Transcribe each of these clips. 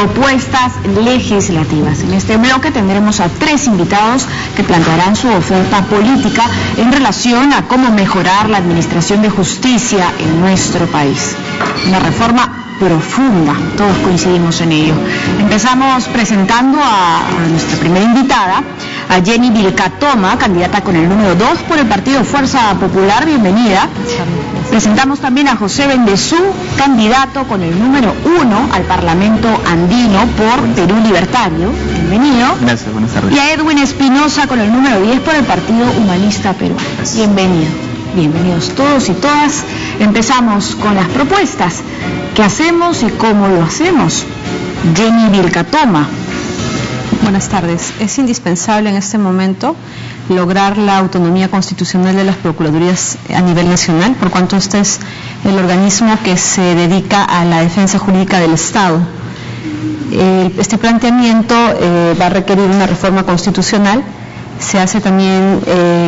propuestas legislativas. En este bloque tendremos a 3 invitados que plantearán su oferta política en relación a cómo mejorar la administración de justicia en nuestro país. Una reforma profunda, todos coincidimos en ello. Empezamos presentando a nuestra primera invitada, a Jenny Vilcatoma, candidata con el número 2 por el partido Fuerza Popular. Bienvenida. Presentamos también a José Bendezú, candidato con el número 1 al Parlamento Andino por Perú Libertario. Bienvenido. Gracias, buenas tardes. Y a Edwin Espinosa con el número 10 por el Partido Humanista Peruano. Bienvenido. Bienvenidos todos y todas. Empezamos con las propuestas. ¿Qué hacemos y cómo lo hacemos? Jenny Vilcatoma. Buenas tardes. Es indispensable en este momento lograr la autonomía constitucional de las procuradurías a nivel nacional, por cuanto este es el organismo que se dedica a la defensa jurídica del Estado. Este planteamiento va a requerir una reforma constitucional. Se hace también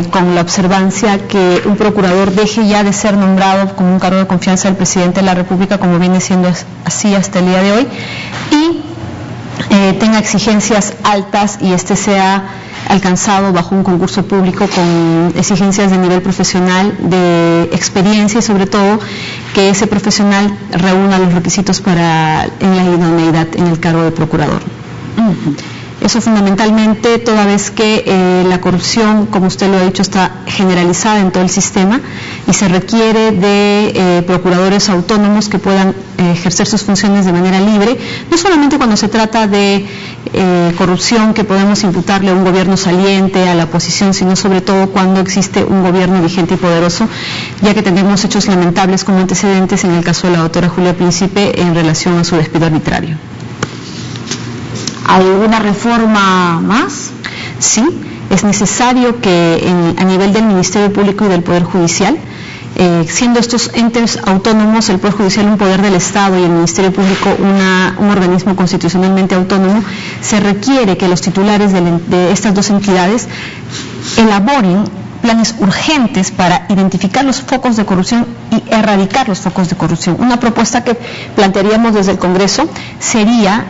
con la observancia que un procurador deje ya de ser nombrado como un cargo de confianza del presidente de la República, como viene siendo así hasta el día de hoy, y tenga exigencias altas y este sea alcanzado bajo un concurso público con exigencias de nivel profesional, de experiencia y sobre todo que ese profesional reúna los requisitos en la idoneidad en el cargo de procurador. Eso fundamentalmente, toda vez que la corrupción, como usted lo ha dicho, está generalizada en todo el sistema y se requiere de procuradores autónomos que puedan ejercer sus funciones de manera libre, no solamente cuando se trata de corrupción que podemos imputarle a un gobierno saliente, a la oposición, sino sobre todo cuando existe un gobierno vigente y poderoso, ya que tenemos hechos lamentables como antecedentes en el caso de la doctora Julia Príncipe en relación a su despido arbitrario. ¿Alguna reforma más? Sí, es necesario que a nivel del Ministerio Público y del Poder Judicial, siendo estos entes autónomos, el Poder Judicial un poder del Estado y el Ministerio Público un organismo constitucionalmente autónomo, se requiere que los titulares de estas dos entidades elaboren planes urgentes para identificar los focos de corrupción y erradicar los focos de corrupción. Una propuesta que plantearíamos desde el Congreso sería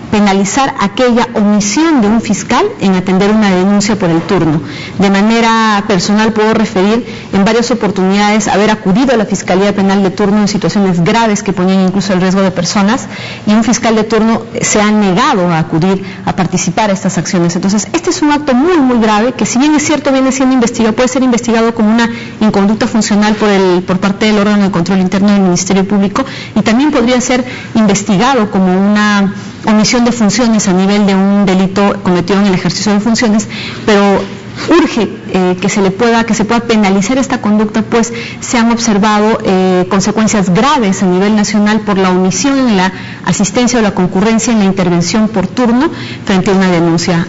penalizar aquella omisión de un fiscal en atender una denuncia por el turno. De manera personal puedo referir en varias oportunidades haber acudido a la Fiscalía Penal de turno en situaciones graves que ponían incluso el riesgo de personas y un fiscal de turno se ha negado a acudir a participar a estas acciones. Entonces, este es un acto muy, muy grave que, si bien es cierto, viene siendo investigado, puede ser investigado como una inconducta funcional por parte del órgano de control interno del Ministerio Público y también podría ser investigado como una omisión de funciones a nivel de un delito cometido en el ejercicio de funciones, pero urge que se pueda penalizar esta conducta, pues se han observado consecuencias graves a nivel nacional por la omisión en la asistencia o la concurrencia en la intervención por turno frente a una denuncia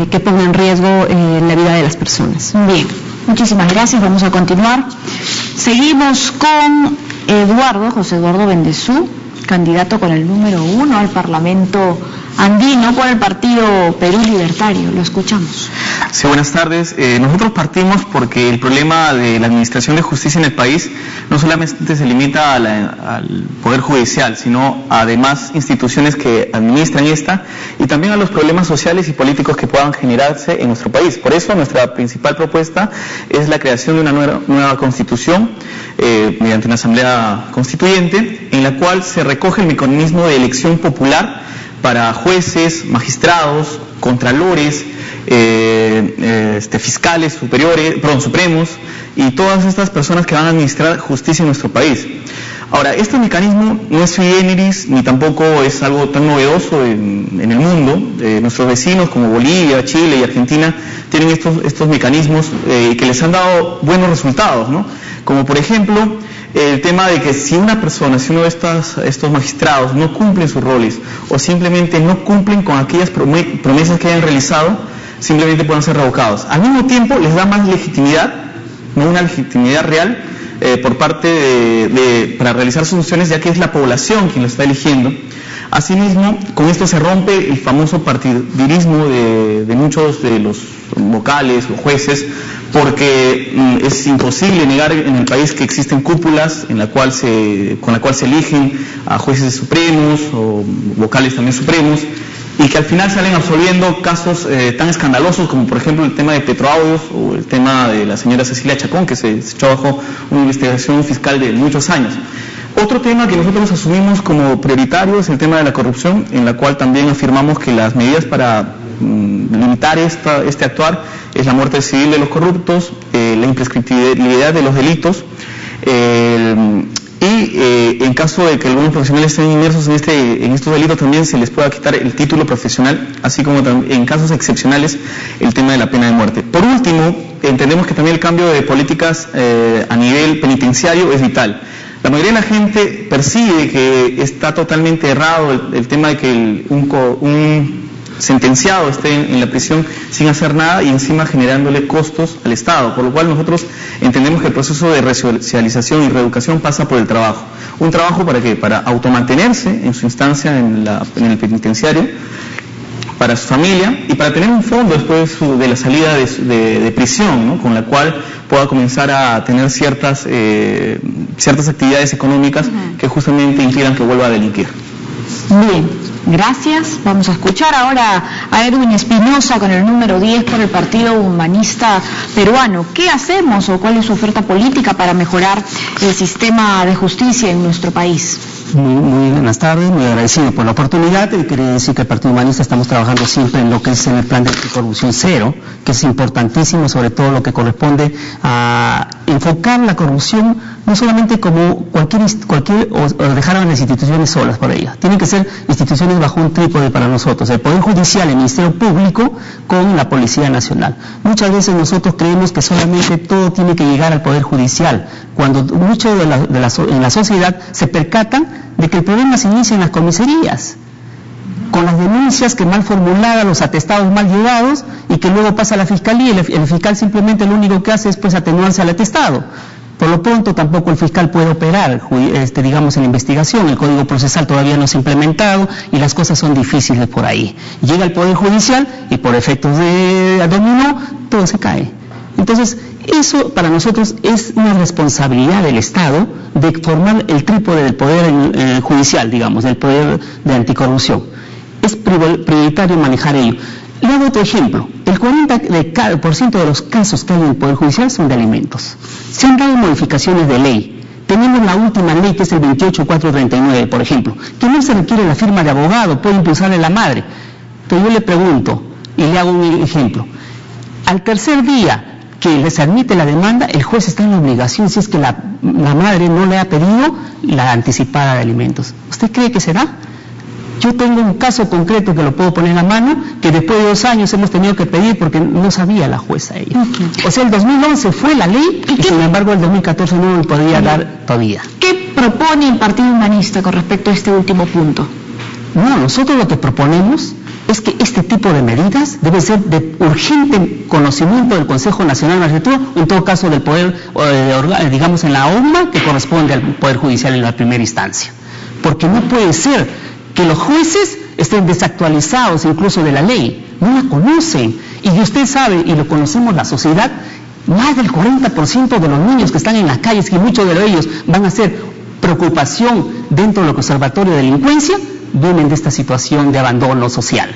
que ponga en riesgo la vida de las personas. Bien, muchísimas gracias. Vamos a continuar. Seguimos con José Eduardo Bendezú, candidato con el número 1 al Parlamento Andino por el Partido Perú Libertario. Lo escuchamos. Sí, buenas tardes. Nosotros partimos porque el problema de la administración de justicia en el país no solamente se limita al Poder Judicial, sino además instituciones que administran esta y también a los problemas sociales y políticos que puedan generarse en nuestro país. Por eso nuestra principal propuesta es la creación de una nueva constitución mediante una asamblea constituyente en la cual se recoge el mecanismo de elección popular para jueces, magistrados, contralores, fiscales supremos y todas estas personas que van a administrar justicia en nuestro país. Ahora, este mecanismo no es sui generis ni tampoco es algo tan novedoso en el mundo. Nuestros vecinos como Bolivia, Chile y Argentina tienen estos mecanismos que les han dado buenos resultados, ¿no? Como por ejemplo el tema de que si uno de estos magistrados no cumplen sus roles o simplemente no cumplen con aquellas promesas que hayan realizado, simplemente pueden ser revocados. Al mismo tiempo les da más legitimidad, no una legitimidad real, por parte para realizar sus funciones, ya que es la población quien lo está eligiendo. Asimismo, con esto se rompe el famoso partidismo de muchos de los vocales o jueces, porque es imposible negar en el país que existen cúpulas con la cual se eligen a jueces supremos o vocales también supremos, y que al final salen absolviendo casos tan escandalosos como por ejemplo el tema de Petroaudios o el tema de la señora Cecilia Chacón, que se echó bajo una investigación fiscal de muchos años. Otro tema que nosotros asumimos como prioritario es el tema de la corrupción, en la cual también afirmamos que las medidas para limitar este actuar es la muerte civil de los corruptos, la imprescriptibilidad de los delitos, y en caso de que algunos profesionales estén inmersos en estos delitos también se les pueda quitar el título profesional, así como en casos excepcionales el tema de la pena de muerte. Por último, entendemos que también el cambio de políticas a nivel penitenciario es vital. La mayoría de la gente percibe que está totalmente errado el tema de que un sentenciado esté en la prisión sin hacer nada y encima generándole costos al Estado, por lo cual nosotros entendemos que el proceso de resocialización y reeducación pasa por el trabajo. ¿Un trabajo para qué? Para automantenerse en su instancia en el penitenciario, para su familia y para tener un fondo después de la salida de prisión, ¿no? Con la cual pueda comenzar a tener ciertas actividades económicas que justamente impidan que vuelva a delinquir. Bien, gracias. Vamos a escuchar ahora a Edwin Espinosa con el número 10 por el Partido Humanista Peruano. ¿Qué hacemos o cuál es su oferta política para mejorar el sistema de justicia en nuestro país? Muy buenas tardes, muy agradecido por la oportunidad. Quería decir que el Partido Humanista estamos trabajando siempre en lo que es el plan de anticorrupción cero, que es importantísimo, sobre todo lo que corresponde a enfocar la corrupción no solamente como cualquier o dejar a las instituciones solas por ella. Tienen que ser instituciones bajo un trípode para nosotros, el Poder Judicial, el Ministerio Público con la Policía Nacional. Muchas veces nosotros creemos que solamente todo tiene que llegar al Poder Judicial, cuando mucho en la sociedad se percatan de que el problema se inicia en las comisarías, con las denuncias que mal formuladas, los atestados mal llevados, y que luego pasa a la fiscalía y el fiscal simplemente lo único que hace es pues atenuarse al atestado. Por lo pronto tampoco el fiscal puede operar, digamos, en la investigación, el Código Procesal todavía no se ha implementado y las cosas son difíciles por ahí. Llega el Poder Judicial y por efectos de dominó, todo se cae. Entonces, eso para nosotros es una responsabilidad del Estado de formar el trípode del Poder Judicial, digamos, del Poder de Anticorrupción. Es prioritario manejar ello. Le hago otro ejemplo. El 40% de los casos que hay en el Poder Judicial son de alimentos. Se han dado modificaciones de ley. Tenemos la última ley, que es el 28439, por ejemplo, que no se requiere la firma de abogado, puede impulsarle la madre. Pero yo le pregunto, y le hago un ejemplo. Al tercer día que les admite la demanda, el juez está en la obligación, si es que la madre no le ha pedido la anticipada de alimentos. ¿Usted cree que se da? Yo tengo un caso concreto que lo puedo poner en la mano, que después de 2 años hemos tenido que pedir porque no sabía la jueza ella. O sea, el 2011 fue la ley y sin embargo el 2014 no lo podía dar todavía. ¿Qué propone el Partido Humanista con respecto a este último punto? No, nosotros lo que proponemos es que este tipo de medidas debe ser de urgente conocimiento del Consejo Nacional de Magistratura, en todo caso del poder, digamos en la OMA, que corresponde al Poder Judicial en la primera instancia. Porque no puede ser que los jueces estén desactualizados incluso de la ley, no la conocen. Y usted sabe, y lo conocemos la sociedad, más del 40% de los niños que están en las calles, y muchos de ellos van a ser preocupación dentro del Observatorio de Delincuencia, vienen de esta situación de abandono social.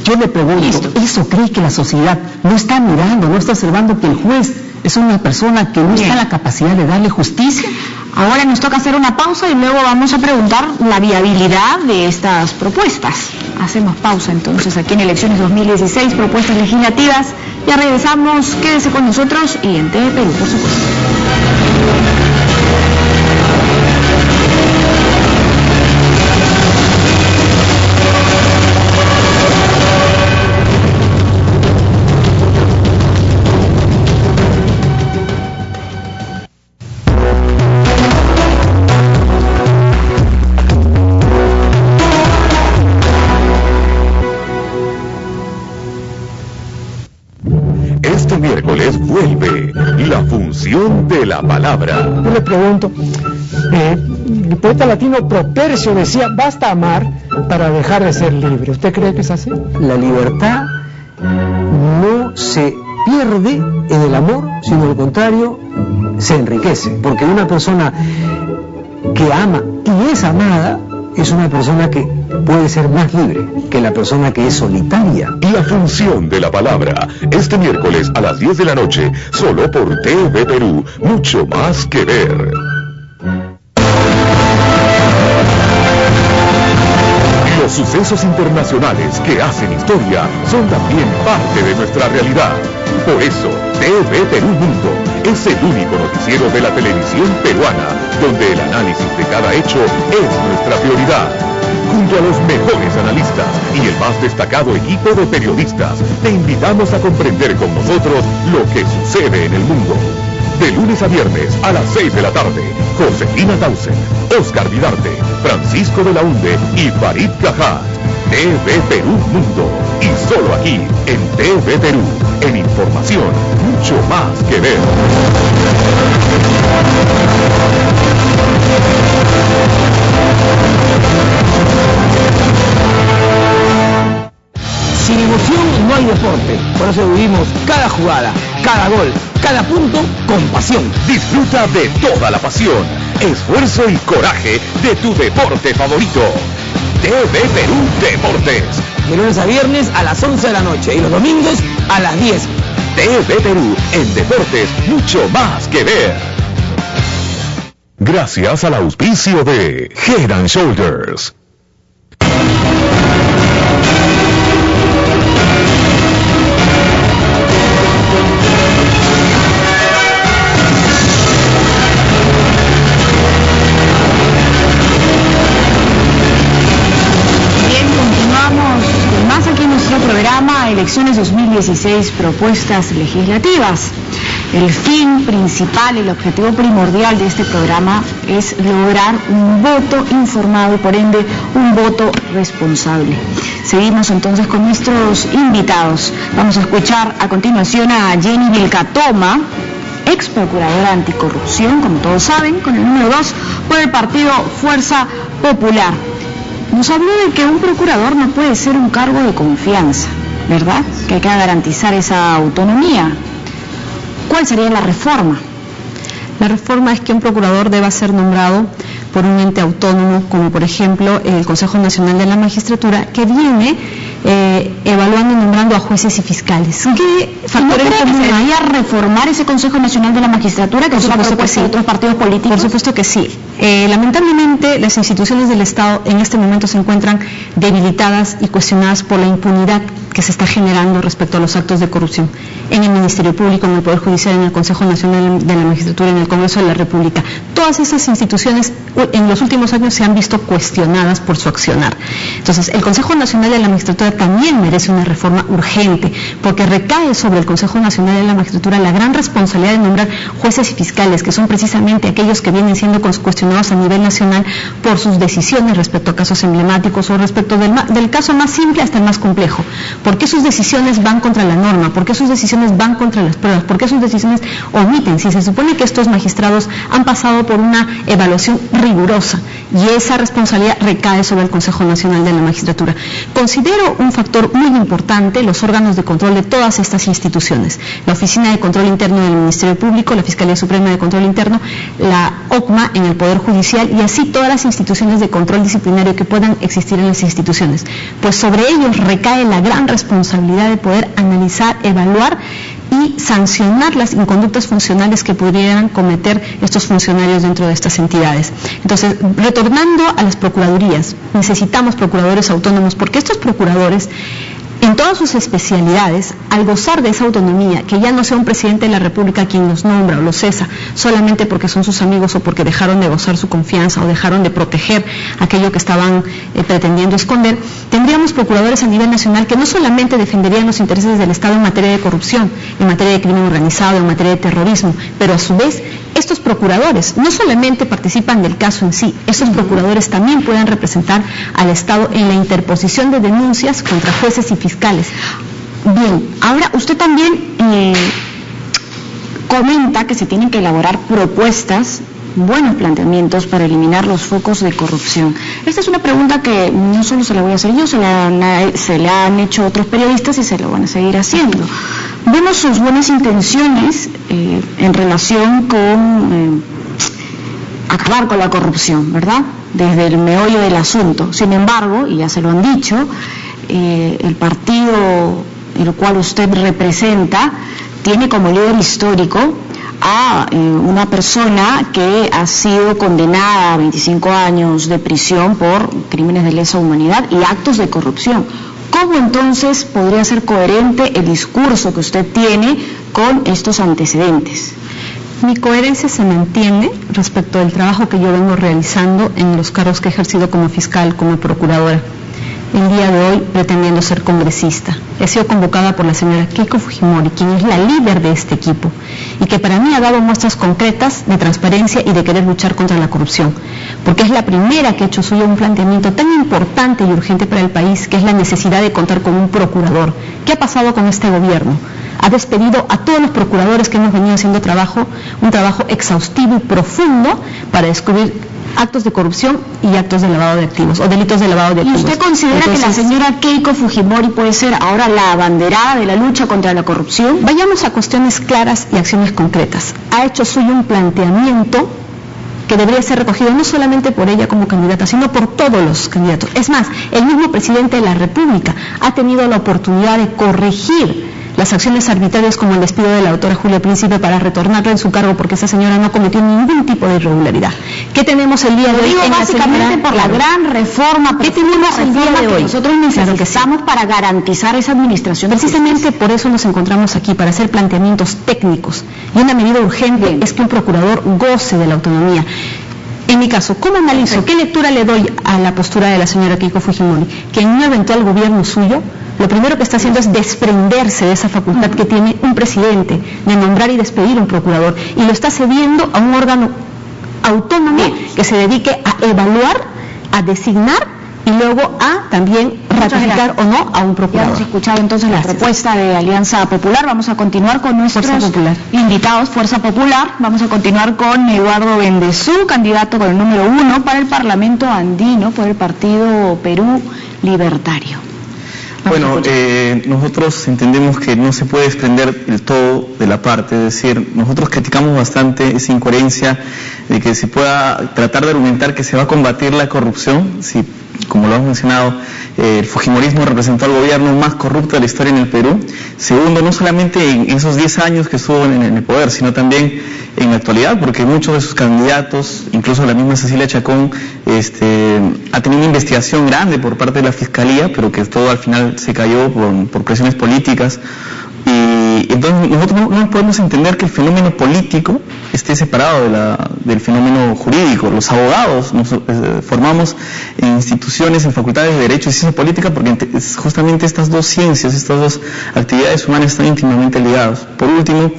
Yo le pregunto, ¿eso cree que la sociedad no está mirando, no está observando que el juez es una persona que no está en la capacidad de darle justicia? Ahora nos toca hacer una pausa y luego vamos a preguntar la viabilidad de estas propuestas. Hacemos pausa entonces aquí en Elecciones 2016, propuestas legislativas. Ya regresamos, quédese con nosotros y en TV Perú, por supuesto. Vuelve la función de la palabra. Yo le pregunto, El poeta latino Propercio decía: basta amar para dejar de ser libre. ¿Usted cree que es así? La libertad no se pierde en el amor, sino al contrario, se enriquece, porque una persona que ama y es amada es una persona que puede ser más libre que la persona que es solitaria. La función de la palabra, este miércoles a las 10 de la noche, solo por TV Perú, mucho más que ver. Los sucesos internacionales que hacen historia son también parte de nuestra realidad. Por eso, TV Perú Mundo es el único noticiero de la televisión peruana donde el análisis de cada hecho es nuestra prioridad. Junto a los mejores analistas y el más destacado equipo de periodistas, te invitamos a comprender con nosotros lo que sucede en el mundo. De lunes a viernes a las 6 de la tarde, Josefina Tausen, Oscar Vidarte, Francisco de la Hunde y Farid Cajat. TV Perú Mundo. Y solo aquí, en TV Perú. En información, mucho más que ver. Sin emoción no hay deporte. Por eso vivimos cada jugada, cada gol, cada punto con pasión. Disfruta de toda la pasión, esfuerzo y coraje de tu deporte favorito. TV Perú Deportes. De lunes a viernes a las 11 de la noche y los domingos a las 10. TV Perú, en deportes, mucho más que ver. Gracias al auspicio de Head & Shoulders. Elecciones 2016, propuestas legislativas. El fin principal, el objetivo primordial de este programa es lograr un voto informado y por ende un voto responsable. Seguimos entonces con nuestros invitados. Vamos a escuchar a continuación a Jenny Vilcatoma, ex procuradora anticorrupción, como todos saben, con el número 2 por el partido Fuerza Popular. Nos habló de que un procurador no puede ser un cargo de confianza, ¿verdad? Que hay que garantizar esa autonomía. ¿Cuál sería la reforma? La reforma es que un procurador deba ser nombrado por un ente autónomo, como por ejemplo el Consejo Nacional de la Magistratura, que viene evaluando y nombrando a jueces y fiscales. ¿Qué factores debería reformar ese Consejo Nacional de la Magistratura, que es una propuesta de otros partidos políticos? Por supuesto que sí. Lamentablemente, las instituciones del Estado en este momento se encuentran debilitadas y cuestionadas por la impunidad que se está generando respecto a los actos de corrupción en el Ministerio Público, en el Poder Judicial, en el Consejo Nacional de la Magistratura, en el Congreso de la República. Todas esas instituciones en los últimos años se han visto cuestionadas por su accionar. Entonces, el Consejo Nacional de la Magistratura también merece una reforma urgente, porque recae sobre el Consejo Nacional de la Magistratura la gran responsabilidad de nombrar jueces y fiscales, que son precisamente aquellos que vienen siendo cuestionados a nivel nacional por sus decisiones respecto a casos emblemáticos o respecto del caso más simple hasta el más complejo. ¿Por qué sus decisiones van contra la norma? ¿Por qué sus decisiones van contra las pruebas? ¿Por qué sus decisiones omiten? Si se supone que estos magistrados han pasado por una evaluación rigurosa y esa responsabilidad recae sobre el Consejo Nacional de la Magistratura. Considero un factor muy importante los órganos de control de todas estas instituciones. La Oficina de Control Interno del Ministerio Público, la Fiscalía Suprema de Control Interno, la OCMA en el Poder Judicial y así todas las instituciones de control disciplinario que puedan existir en las instituciones. Pues sobre ellos recae la gran responsabilidad de poder analizar, evaluar y sancionar las inconductas funcionales que pudieran cometer estos funcionarios dentro de estas entidades. Entonces, retornando a las procuradurías, necesitamos procuradores autónomos porque estos procuradores, en todas sus especialidades, al gozar de esa autonomía, que ya no sea un presidente de la República quien los nombra o los cesa solamente porque son sus amigos o porque dejaron de gozar su confianza o dejaron de proteger aquello que estaban pretendiendo esconder, tendríamos procuradores a nivel nacional que no solamente defenderían los intereses del Estado en materia de corrupción, en materia de crimen organizado, en materia de terrorismo, pero a su vez estos procuradores no solamente participan del caso en sí, estos procuradores también pueden representar al Estado en la interposición de denuncias contra jueces y fiscales. Bien, ahora usted también comenta que se tienen que elaborar propuestas buenos planteamientos para eliminar los focos de corrupción. Esta es una pregunta que no solo se la voy a hacer yo, se la han hecho otros periodistas y se lo van a seguir haciendo. Vemos sus buenas intenciones en relación con acabar con la corrupción, ¿verdad?, desde el meollo del asunto. Sin embargo, y ya se lo han dicho, el partido el cual usted representa tiene como líder histórico a una persona que ha sido condenada a 25 años de prisión por crímenes de lesa humanidad y actos de corrupción. ¿Cómo entonces podría ser coherente el discurso que usted tiene con estos antecedentes? Mi coherencia se mantiene respecto del trabajo que yo vengo realizando en los cargos que he ejercido como fiscal, como procuradora. El día de hoy pretendiendo ser congresista. He sido convocada por la señora Keiko Fujimori, quien es la líder de este equipo, y que para mí ha dado muestras concretas de transparencia y de querer luchar contra la corrupción, porque es la primera que ha hecho suyo un planteamiento tan importante y urgente para el país, que es la necesidad de contar con un procurador. ¿Qué ha pasado con este gobierno? Ha despedido a todos los procuradores que hemos venido haciendo un trabajo exhaustivo y profundo para descubrir actos de corrupción y actos de lavado de activos o delitos de lavado de activos. ¿Y usted considera que la señora Keiko Fujimori puede ser ahora la abanderada de la lucha contra la corrupción? Vayamos a cuestiones claras y acciones concretas. Ha hecho suyo un planteamiento que debería ser recogido no solamente por ella como candidata, sino por todos los candidatos. Es más, el mismo presidente de la República ha tenido la oportunidad de corregir las acciones arbitrarias como el despido de la doctora Julia Príncipe para retornarla en su cargo porque esa señora no cometió ningún tipo de irregularidad. ¿Qué tenemos el día de hoy? Básicamente por la gran reforma. ¿Qué tenemos el día de hoy? Nosotros necesitamos para garantizar esa administración. Precisamente por eso nos encontramos aquí, para hacer planteamientos técnicos. Y una medida urgente es que un procurador goce de la autonomía. En mi caso, ¿cómo analizo? ¿Qué lectura le doy a la postura de la señora Keiko Fujimori? Que en un eventual gobierno suyo, lo primero que está haciendo es desprenderse de esa facultad que tiene un presidente de nombrar y despedir a un procurador, y lo está cediendo a un órgano autónomo que se dedique a evaluar, a designar y luego a también ratificar o no a un procurador. Ya hemos escuchado entonces la propuesta de Alianza Popular. Vamos a continuar con nuestros invitados, Fuerza Popular. Vamos a continuar con Eduardo Bendezú, candidato con el número 1 para el Parlamento Andino por el Partido Perú Libertario. Bueno, nosotros entendemos que no se puede desprender el todo de la parte, es decir, nosotros criticamos bastante esa incoherencia de que se pueda tratar de argumentar que se va a combatir la corrupción, si, como lo hemos mencionado, el fujimorismo representó al gobierno más corrupto de la historia en el Perú. Segundo, no solamente en esos 10 años que estuvo en el poder, sino también en la actualidad, porque muchos de sus candidatos, incluso la misma Cecilia Chacón, ha tenido una investigación grande por parte de la Fiscalía, pero que todo al final se cayó por presiones políticas. Y entonces nosotros no podemos entender que el fenómeno político esté separado del fenómeno jurídico. Los abogados nos formamos en instituciones, en facultades de Derecho y Ciencia Política, porque justamente estas dos ciencias, estas dos actividades humanas están íntimamente ligadas. Por último,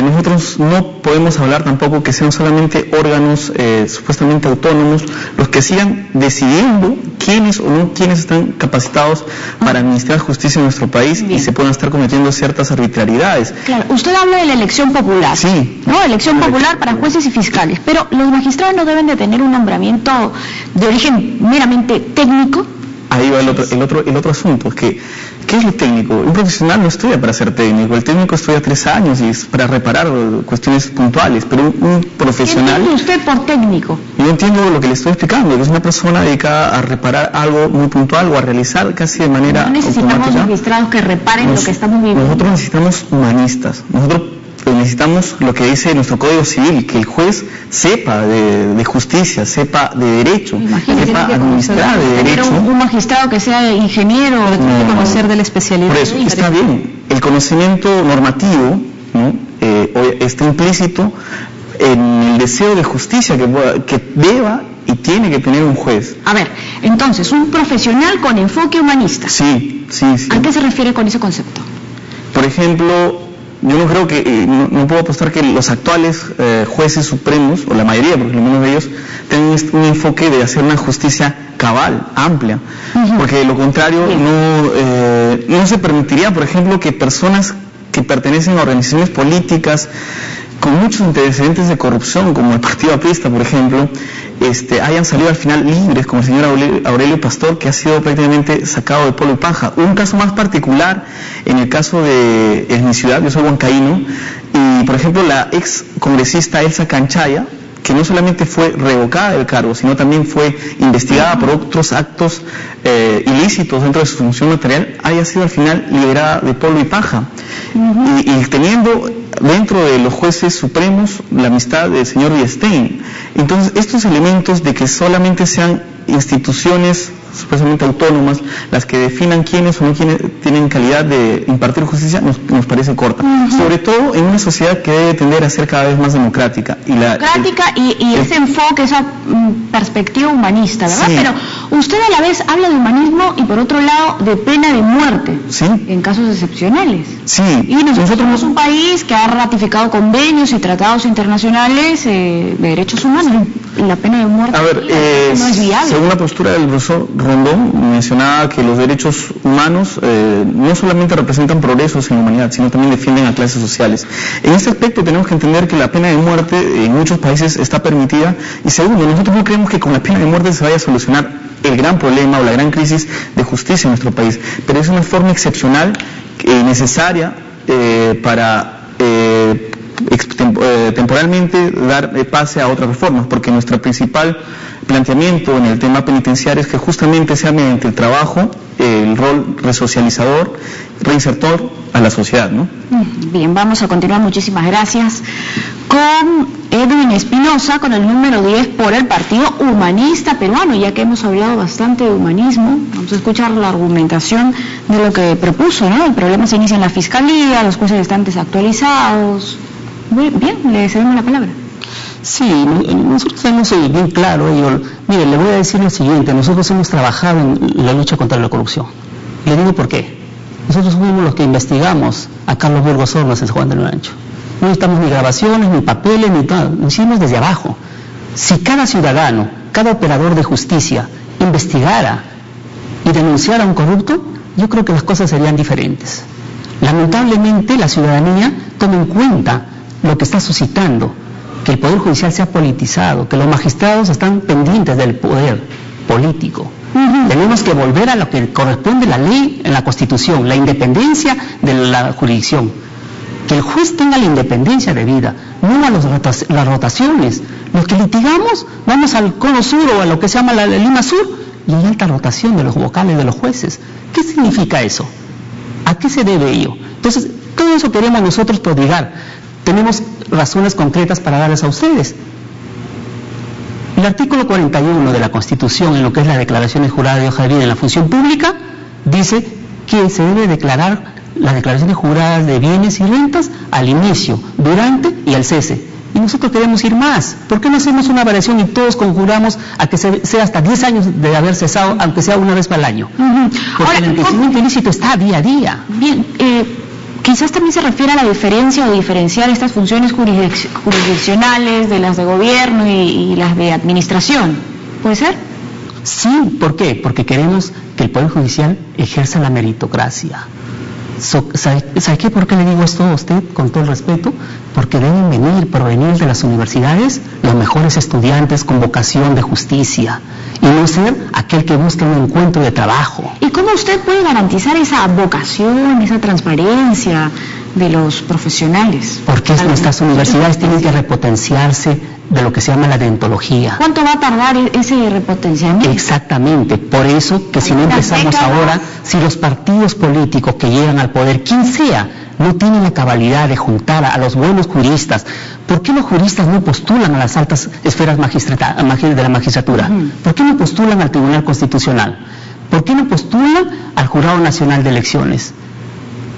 nosotros no podemos hablar tampoco que sean solamente órganos supuestamente autónomos los que sigan decidiendo quiénes o no quiénes están capacitados para administrar justicia en nuestro país. Bien. Y se puedan estar cometiendo ciertas arbitrariedades. Claro, usted habla de la elección popular. Sí. ¿No? Elección popular para jueces y fiscales, pero los magistrados no deben de tener un nombramiento de origen meramente técnico. Ahí va el otro asunto, ¿qué es lo técnico? Un profesional no estudia para ser técnico, el técnico estudia 3 años y es para reparar cuestiones puntuales, pero un profesional... ¿Qué entiende usted por técnico? Yo entiendo lo que le estoy explicando, que es una persona dedicada a reparar algo muy puntual o a realizar casi de manera automática. No necesitamos automática. Magistrados que reparen lo que estamos viviendo. Nosotros necesitamos humanistas, nosotros necesitamos lo que dice nuestro Código Civil, que el juez sepa de justicia, sepa de derecho, sepa administrar de derecho. Un magistrado que sea ingeniero, que tiene que conocer de la especialidad. Por eso, está bien. El conocimiento normativo, ¿no? Está implícito en el deseo de justicia que deba y tiene que tener un juez. A ver, entonces, un profesional con enfoque humanista. Sí. ¿A qué se refiere con ese concepto? Por ejemplo, yo no creo que, no puedo apostar que los actuales jueces supremos, o la mayoría, porque lo menos de ellos, tengan un enfoque de hacer una justicia cabal, amplia, porque de lo contrario no se permitiría, por ejemplo, que personas que pertenecen a organizaciones políticas con muchos antecedentes de corrupción, como el Partido Aprista, por ejemplo, hayan salido al final libres, como el señor Aurelio Pastor, que ha sido prácticamente sacado de polvo y paja. Un caso más particular, en el caso de mi ciudad, yo soy huancaíno, y por ejemplo la ex congresista Elsa Canchaya, que no solamente fue revocada del cargo, sino también fue investigada por otros actos ilícitos dentro de su función material, haya sido al final liberada de polvo y paja. Y teniendo dentro de los jueces supremos la amistad del señor Diestein. Entonces, estos elementos de que solamente sean instituciones supuestamente autónomas las que definan quiénes o no quiénes tienen calidad de impartir justicia nos parece corta, sobre todo en una sociedad que debe tender a ser cada vez más democrática y ese enfoque, esa perspectiva humanista, ¿verdad? Sí. Pero usted a la vez habla de humanismo y por otro lado de pena de muerte, ¿sí?, en casos excepcionales. Sí. Y nosotros somos un país que ha ratificado convenios y tratados internacionales de derechos humanos, y la pena de muerte no es viable. Según la postura del profesor Rondón, mencionaba que los derechos humanos no solamente representan progresos en la humanidad, sino también defienden a clases sociales. En este aspecto tenemos que entender que la pena de muerte en muchos países está permitida, y segundo, nosotros no creemos que con la pena de muerte se vaya a solucionar el gran problema o la gran crisis de justicia en nuestro país, pero es una forma excepcional necesaria para temporalmente dar pase a otras reformas, porque nuestro principal planteamiento en el tema penitenciario es que justamente sea mediante el trabajo el rol resocializador, reinsertor a la sociedad, ¿no? Bien, vamos a continuar, muchísimas gracias, con Edwin Espinosa, con el número 10 por el Partido Humanista Peruano. Ya que hemos hablado bastante de humanismo, vamos a escuchar la argumentación de lo que propuso, ¿no? El problema se inicia en la Fiscalía, los jueces están desactualizados. Muy bien, le cedemos la palabra. Sí, nosotros tenemos bien claro, mire, le voy a decir lo siguiente: nosotros hemos trabajado en la lucha contra la corrupción. Le digo por qué. Nosotros fuimos los que investigamos a Carlos Burgos Hornos en San Juan del Orancho. No necesitamos ni grabaciones, ni papeles, ni nada, lo hicimos desde abajo. Si cada ciudadano, cada operador de justicia investigara y denunciara a un corrupto, yo creo que las cosas serían diferentes. Lamentablemente la ciudadanía toma en cuenta lo que está suscitando, que el Poder Judicial sea politizado, que los magistrados están pendientes del poder político. Tenemos que volver a lo que corresponde la ley en la Constitución, la independencia de la jurisdicción. Que el juez tenga la independencia de vida, no a las rotaciones. Los que litigamos vamos al Cono Sur o a lo que se llama la Lima Sur, y hay alta rotación de los vocales de los jueces. ¿Qué significa eso? ¿A qué se debe ello? Entonces, todo eso queremos nosotros prodigar. Tenemos razones concretas para darles a ustedes. El artículo 41 de la Constitución, en lo que es la declaración jurada de hoja de vida en la función pública, dice que se debe declarar las declaraciones juradas de bienes y rentas al inicio, durante y al cese. Y nosotros queremos ir más. ¿Por qué no hacemos una variación y todos conjuramos a que sea hasta 10 años de haber cesado, aunque sea una vez al año? Porque ahora, el enriquecimiento ilícito está día a día. Bien, quizás también se refiere a la diferencia o diferenciar estas funciones jurisdiccionales de las de gobierno y las de administración. ¿Puede ser? Sí, ¿por qué? Porque queremos que el Poder Judicial ejerza la meritocracia. ¿Sabe qué? ¿Por qué le digo esto a usted con todo el respeto? Porque deben provenir de las universidades los mejores estudiantes con vocación de justicia y no ser aquel que busca un encuentro de trabajo. ¿Y cómo usted puede garantizar esa vocación, esa transparencia de los profesionales? Porque nuestras universidades tienen que repotenciarse de lo que se llama la deontología. ¿Cuánto va a tardar ese repotenciamiento? Exactamente, por eso que si no empezamos ahora, si los partidos políticos que llegan al poder, quien sea, no tienen la cabalidad de juntar a los buenos juristas, ¿por qué los juristas no postulan a las altas esferas de la magistratura? ¿Por qué no postulan al Tribunal Constitucional? ¿Por qué no postulan al Jurado Nacional de Elecciones?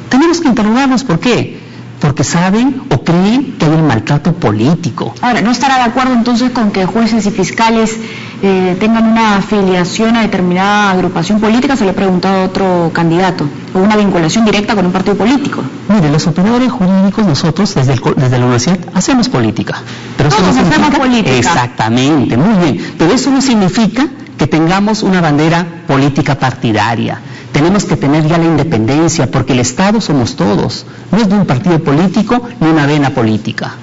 Tenemos que interrogarnos por qué. Porque saben o creen que hay un maltrato político. Ahora, ¿no estará de acuerdo entonces con que jueces y fiscales tengan una afiliación a determinada agrupación política? Se lo he preguntado a otro candidato, o una vinculación directa con un partido político. Mire, los operadores jurídicos nosotros desde la universidad hacemos política. Pero eso todos hacemos política. Exactamente, muy bien. Pero eso no significa que tengamos una bandera política partidaria. Tenemos que tener ya la independencia, porque el Estado somos todos, no es de un partido político ni una vena política.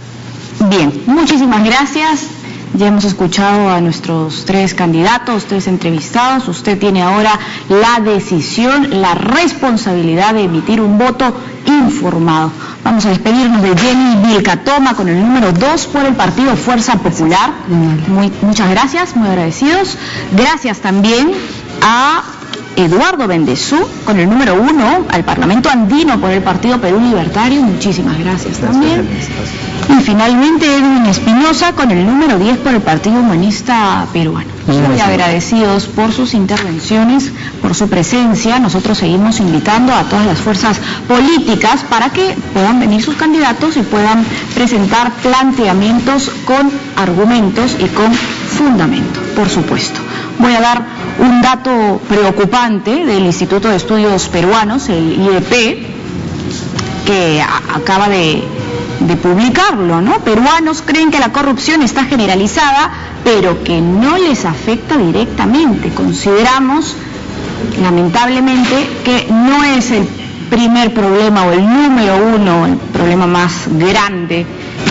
Bien, muchísimas gracias. Ya hemos escuchado a nuestros 3 candidatos, 3 entrevistados. Usted tiene ahora la decisión, la responsabilidad de emitir un voto informado. Vamos a despedirnos de Jenny Vilcatoma con el número 2 por el Partido Fuerza Popular. Muchas gracias, muy agradecidos. Gracias también a Eduardo Bendezú con el número 1 al Parlamento Andino por el Partido Perú Libertario. Muchísimas gracias también. Y finalmente Edwin Espinosa con el número 10 por el Partido Humanista Peruano. Muy agradecidos por sus intervenciones, por su presencia. Nosotros seguimos invitando a todas las fuerzas políticas para que puedan venir sus candidatos y puedan presentar planteamientos con argumentos y con fundamento, por supuesto. Voy a dar un dato preocupante del Instituto de Estudios Peruanos, el IEP, que acaba de publicarlo, ¿no? Peruanos creen que la corrupción está generalizada, pero que no les afecta directamente. Consideramos, lamentablemente, que no es el primer problema o el número 1, el problema más grande,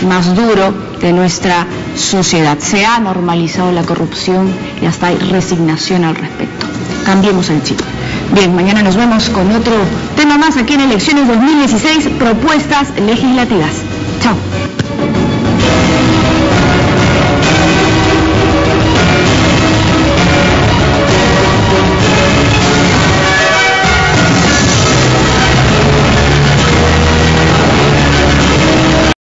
más duro de nuestra sociedad. Se ha normalizado la corrupción y hasta hay resignación al respecto. Cambiemos el chip. Bien, mañana nos vemos con otro tema más aquí en Elecciones 2016, propuestas legislativas. Chao.